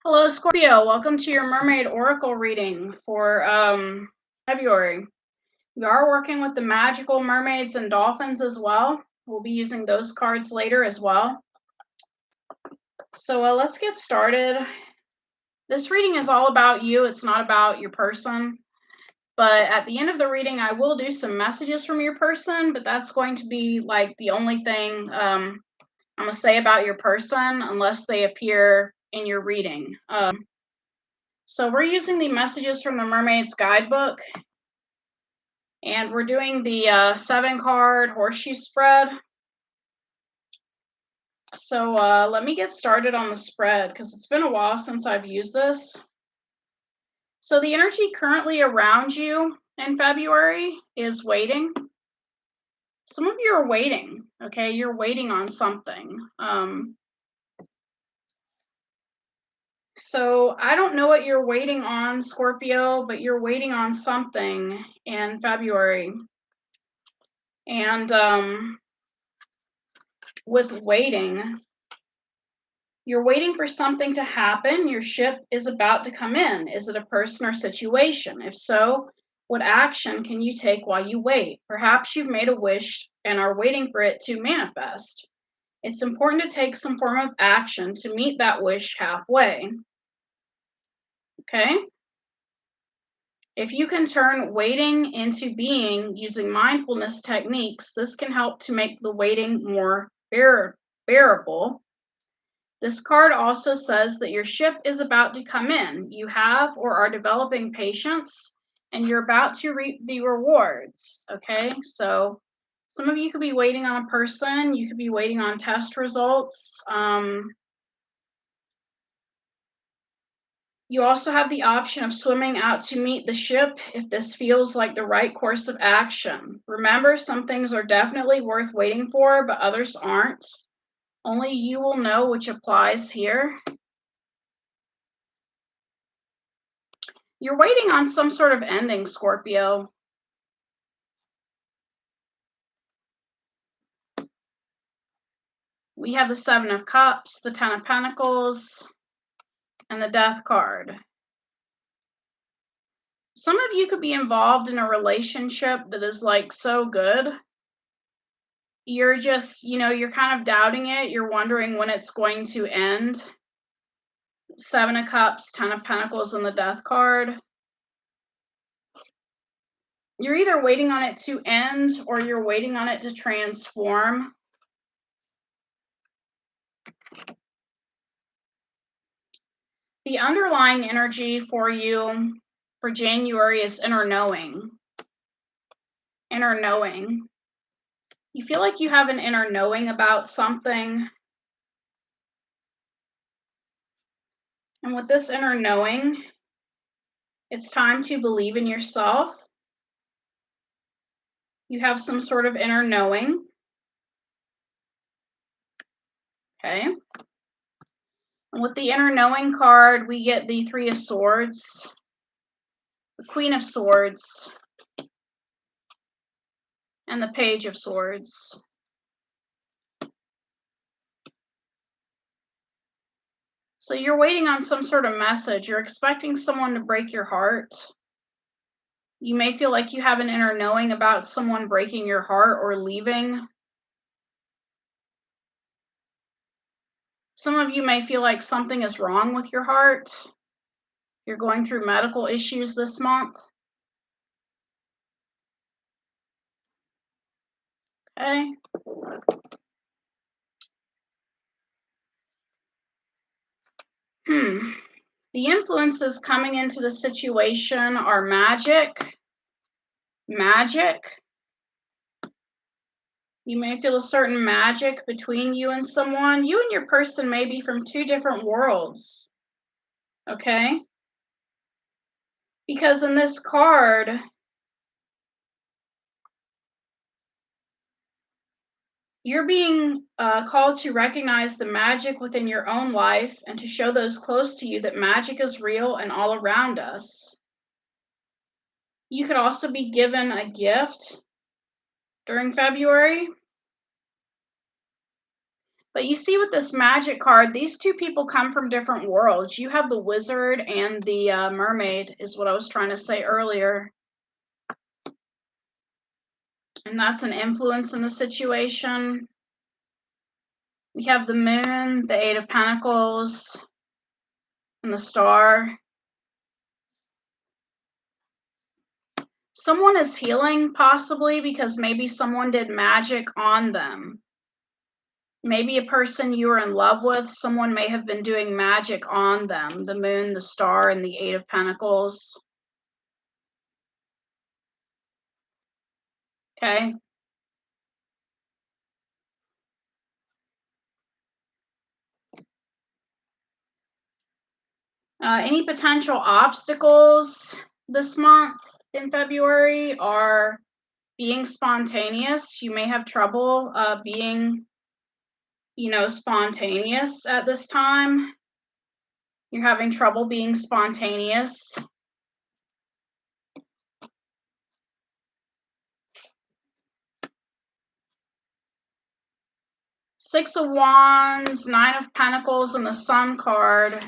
Hello, Scorpio. Welcome to your Mermaid Oracle reading for February. We are working with the magical mermaids and dolphins as well. We'll be using those cards later as well. So let's get started. This reading is all about you. It's not about your person. But at the end of the reading, I will do some messages from your person, but that's going to be like the only thing I'm going to say about your person unless they appear in your reading. So we're using the messages from the Mermaid's Guidebook, and we're doing the 7-card horseshoe spread. So let me get started on the spread because it's been a while since I've used this. So the energy currently around you in February is waiting. Some of you are waiting, okay? You're waiting on something. So I don't know what you're waiting on, Scorpio, but you're waiting on something in February. And with waiting, you're waiting for something to happen. Your ship is about to come in. Is it a person or situation? If so, what action can you take while you wait? Perhaps you've made a wish and are waiting for it to manifest. It's important to take some form of action to meet that wish halfway. Okay? If you can turn waiting into being using mindfulness techniques, this can help to make the waiting more bearable. This card also says that your ship is about to come in. You have or are developing patience, and you're about to reap the rewards. Okay, so some of you could be waiting on a person. You could be waiting on test results. You also have the option of swimming out to meet the ship if this feels like the right course of action. Remember, some things are definitely worth waiting for, but others aren't. Only you will know which applies here. You're waiting on some sort of ending, Scorpio. We have the 7 of Cups, the 10 of Pentacles, and the Death card. Some of you could be involved in a relationship that is like so good. You're just, you're kind of doubting it. You're wondering when it's going to end. 7 of Cups, 10 of Pentacles, and the Death card. You're either waiting on it to end or you're waiting on it to transform. The underlying energy for you for January is inner knowing. Inner knowing. You feel like you have an inner knowing about something. And with this inner knowing, it's time to believe in yourself. You have some sort of inner knowing. Okay. And with the inner knowing card, we get the 3 of Swords, the Queen of Swords, and the Page of Swords. So you're waiting on some sort of message. You're expecting someone to break your heart. You may feel like you have an inner knowing about someone breaking your heart or leaving. Some of you may feel like something is wrong with your heart. You're going through medical issues this month. Okay. The influences coming into the situation are magic. Magic. You may feel a certain magic between you and someone. You and your person may be from 2 different worlds. Okay? Because in this card, you're being called to recognize the magic within your own life and to show those close to you that magic is real and all around us. You could also be given a gift during February. But you see with this magic card, these two people come from different worlds. You have the wizard and the mermaid, is what I was trying to say earlier. And that's an influence in the situation. We have the moon, the Eight of Pentacles, and the star. Someone is healing, possibly, because maybe someone did magic on them. Maybe a person you were in love with, someone may have been doing magic on them. The moon, the star, and the Eight of Pentacles. Okay. Any potential obstacles this month in February are being spontaneous. You may have trouble being, spontaneous at this time. You're having trouble being spontaneous. Six of Wands, Nine of Pentacles, and the Sun card.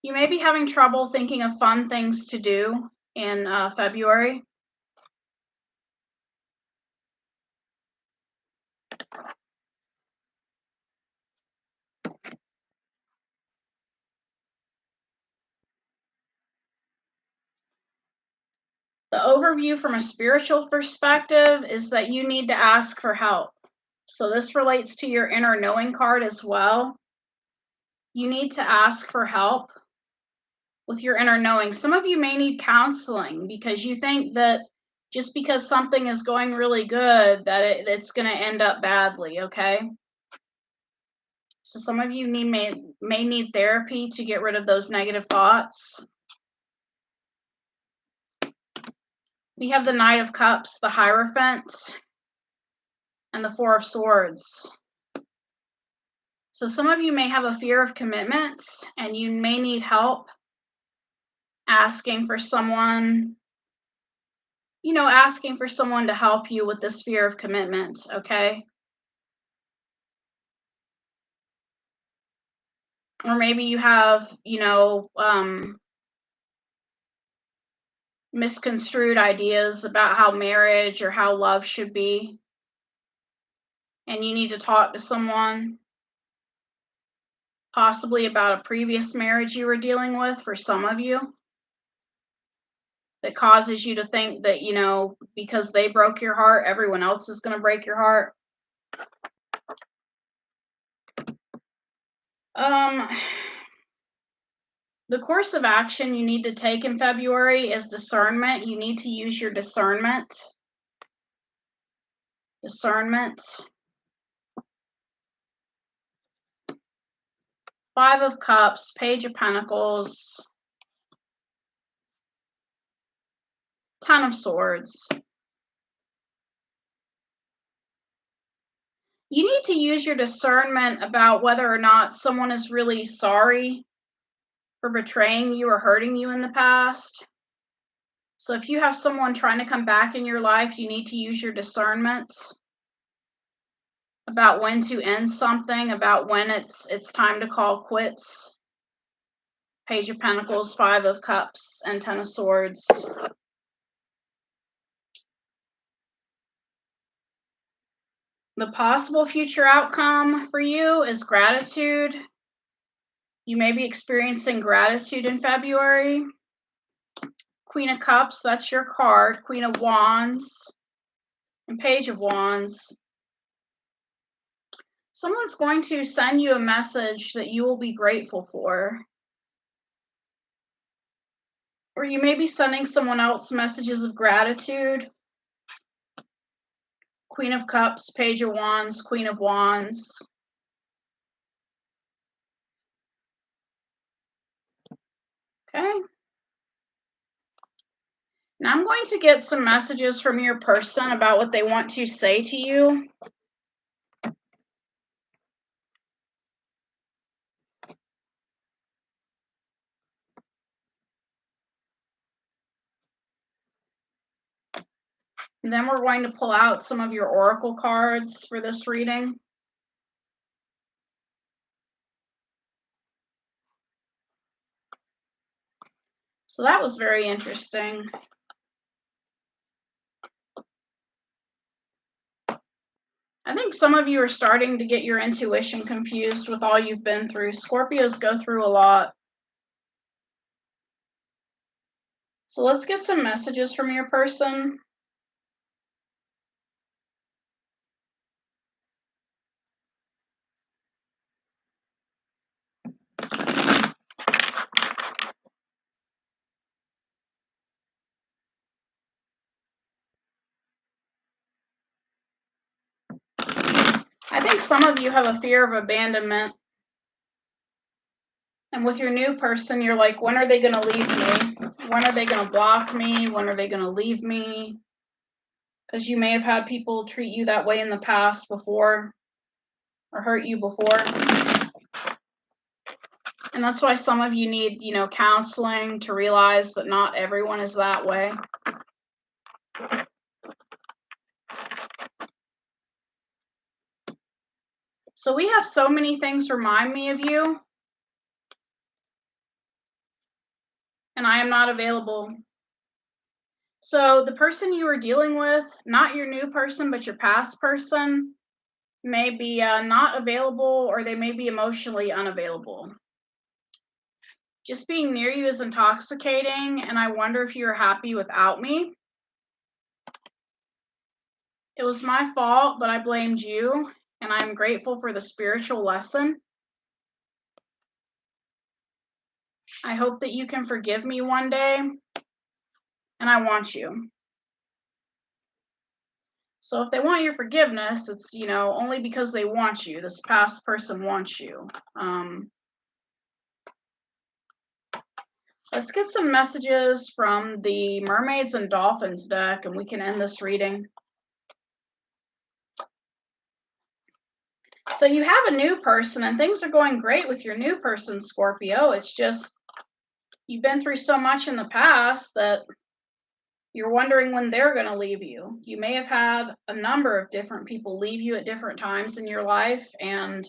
You may be having trouble thinking of fun things to do in February. The overview from a spiritual perspective is that you need to ask for help. So this relates to your inner knowing card as well. You need to ask for help with your inner knowing. Some of you may need counseling because you think that just because something is going really good that it's going to end up badly, okay? So some of you may need therapy to get rid of those negative thoughts. We have the Knight of Cups, the Hierophant, and the Four of Swords. So some of you may have a fear of commitment and you may need help asking for someone, asking for someone to help you with this fear of commitment, okay? Or maybe you have, misconstrued ideas about how marriage or how love should be, and you need to talk to someone, possibly about a previous marriage you were dealing with for some of you, that causes you to think that, because they broke your heart, everyone else is going to break your heart. The course of action you need to take in February is discernment. You need to use your discernment. Discernment. Five of Cups, Page of Pentacles, Ten of Swords. You need to use your discernment about whether or not someone is really sorry for betraying you or hurting you in the past. So if you have someone trying to come back in your life, you need to use your discernment about when to end something, about when it's time to call quits. Page of Pentacles, Five of Cups, and Ten of Swords. The possible future outcome for you is gratitude. You may be experiencing gratitude in February. Queen of Cups, that's your card. Queen of Wands and Page of Wands. Someone's going to send you a message that you will be grateful for. Or you may be sending someone else messages of gratitude. Queen of Cups, Page of Wands, Queen of Wands. Okay. Now I'm going to get some messages from your person about what they want to say to you. And then we're going to pull out some of your oracle cards for this reading. So that was very interesting. I think some of you are starting to get your intuition confused with all you've been through. Scorpios go through a lot. So let's get some messages from your person. I think some of you have a fear of abandonment. And with your new person, you're like, when are they going to leave me? When are they going to block me? When are they going to leave me? Because you may have had people treat you that way in the past before or hurt you before. And that's why some of you need, counseling to realize that not everyone is that way. So we have so many things remind me of you. And I am not available. So the person you are dealing with, not your new person, but your past person, may be not available, or they may be emotionally unavailable. Just being near you is intoxicating, and I wonder if you're happy without me. It was my fault, but I blamed you, and I'm grateful for the spiritual lesson. I hope that you can forgive me one day, and I want you. So if they want your forgiveness, it's, only because they want you. This past person wants you. Let's get some messages from the Mermaids and Dolphins deck, and we can end this reading. So you have a new person, and things are going great with your new person, Scorpio. It's just you've been through so much in the past that you're wondering when they're going to leave you. You may have had a number of different people leave you at different times in your life, and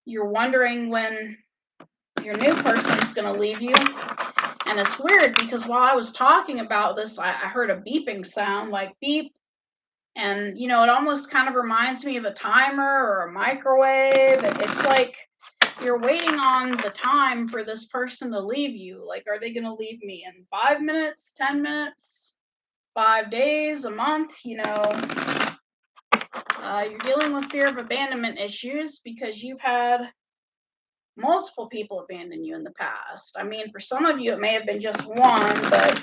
you're wondering when your new person's going to leave you. And it's weird because while I was talking about this, I heard a beeping sound, like beep. And, it almost kind of reminds me of a timer or a microwave. It's like you're waiting on the time for this person to leave you. Like, are they going to leave me in 5 minutes, 10 minutes, 5 days, a month? You're dealing with fear of abandonment issues because you've had multiple people abandon you in the past. I mean, for some of you, it may have been just one, but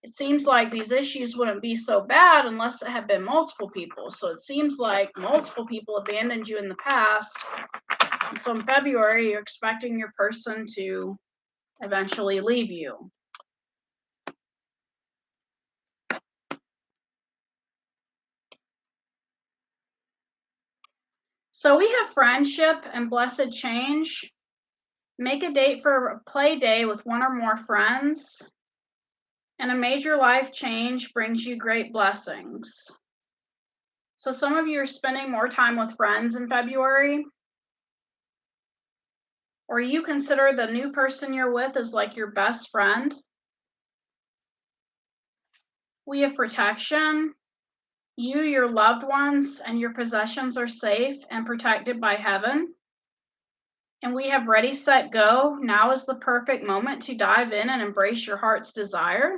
it seems like these issues wouldn't be so bad unless it had been multiple people. So it seems like multiple people abandoned you in the past. And so in February, you're expecting your person to eventually leave you. So we have friendship and blessed change. Make a date for a play day with one or more friends. And a major life change brings you great blessings. So some of you are spending more time with friends in February. Or you consider the new person you're with as like your best friend. We have protection. You, your loved ones, and your possessions are safe and protected by heaven. And we have ready, set, go. Now is the perfect moment to dive in and embrace your heart's desire.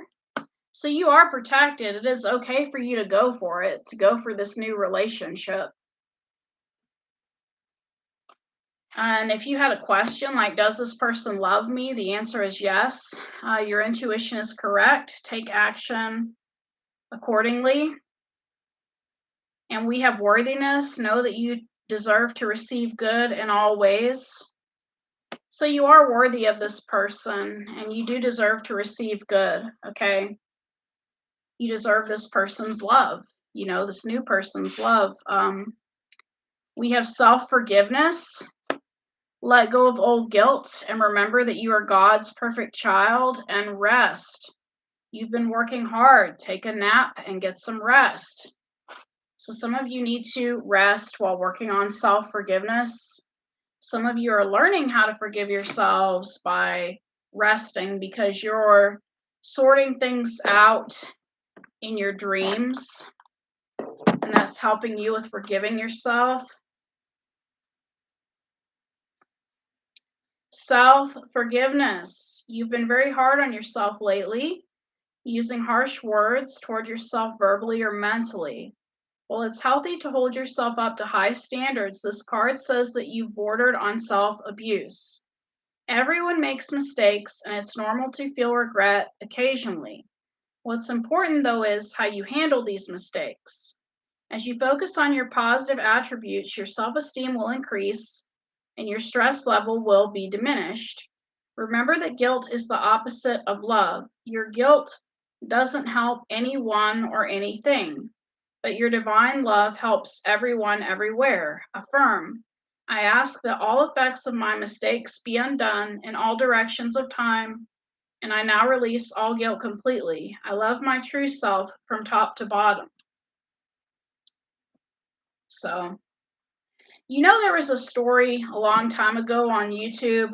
So you are protected. It is okay for you to go for it, to go for this new relationship. And if you had a question like, does this person love me? The answer is yes. Your intuition is correct. Take action accordingly. And we have worthiness. Know that you deserve to receive good in all ways. So you are worthy of this person, and you do deserve to receive good, okay? You deserve this person's love, this new person's love. We have self-forgiveness. Let go of old guilt and remember that you are God's perfect child, and rest. You've been working hard. Take a nap and get some rest. So some of you need to rest while working on self-forgiveness. Some of you are learning how to forgive yourselves by resting because you're sorting things out in your dreams, and that's helping you with forgiving yourself. Self-forgiveness. You've been very hard on yourself lately, using harsh words toward yourself verbally or mentally. While it's healthy to hold yourself up to high standards, this card says that you've bordered on self-abuse. Everyone makes mistakes, and it's normal to feel regret occasionally. What's important, though, is how you handle these mistakes. As you focus on your positive attributes, your self esteem will increase and your stress level will be diminished. Remember that guilt is the opposite of love. Your guilt doesn't help anyone or anything, but your divine love helps everyone everywhere. Affirm, I ask that all effects of my mistakes be undone in all directions of time, and I now release all guilt completely. I love my true self from top to bottom. So, there was a story a long time ago on YouTube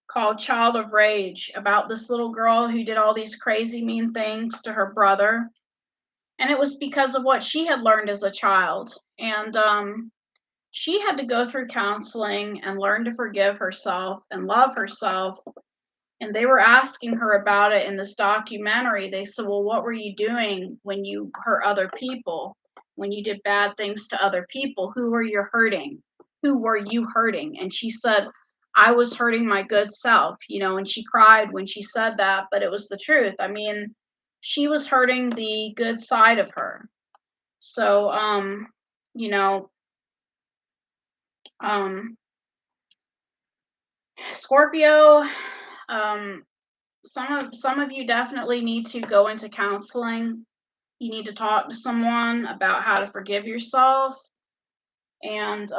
called Child of Rage about this little girl who did all these crazy, mean things to her brother. And it was because of what she had learned as a child. And she had to go through counseling and learn to forgive herself and love herself. And they were asking her about it in this documentary. They said, well, what were you doing when you hurt other people? When you did bad things to other people? Who were you hurting? Who were you hurting? And she said, I was hurting my good self, and she cried when she said that, but it was the truth. I mean, she was hurting the good side of her. So, you know, um, Scorpio, um, some of you definitely need to go into counseling. You need to talk to someone about how to forgive yourself and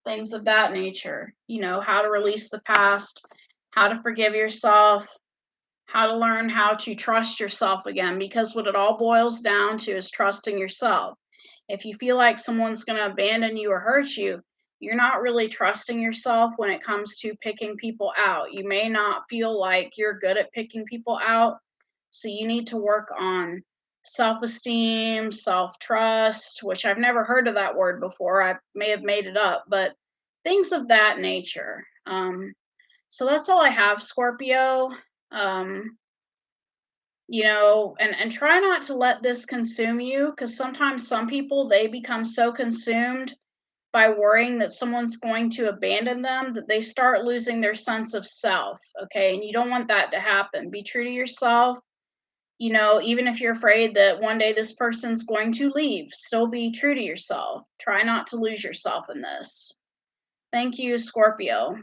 things of that nature. How to release the past, how to forgive yourself, how to learn how to trust yourself again, because what it all boils down to is trusting yourself. If you feel like someone's going to abandon you or hurt you, you're not really trusting yourself when it comes to picking people out. You may not feel like you're good at picking people out, so you need to work on self esteem, self trust, which I've never heard of that word before. I may have made it up, but things of that nature. So that's all I have, Scorpio. Um, and try not to let this consume you, because sometimes some people, they become so consumed by worrying that someone's going to abandon them that they start losing their sense of self. Okay, and you don't want that to happen. Be true to yourself. Even if you're afraid that one day this person's going to leave, still be true to yourself. Try not to lose yourself in this. Thank you, Scorpio.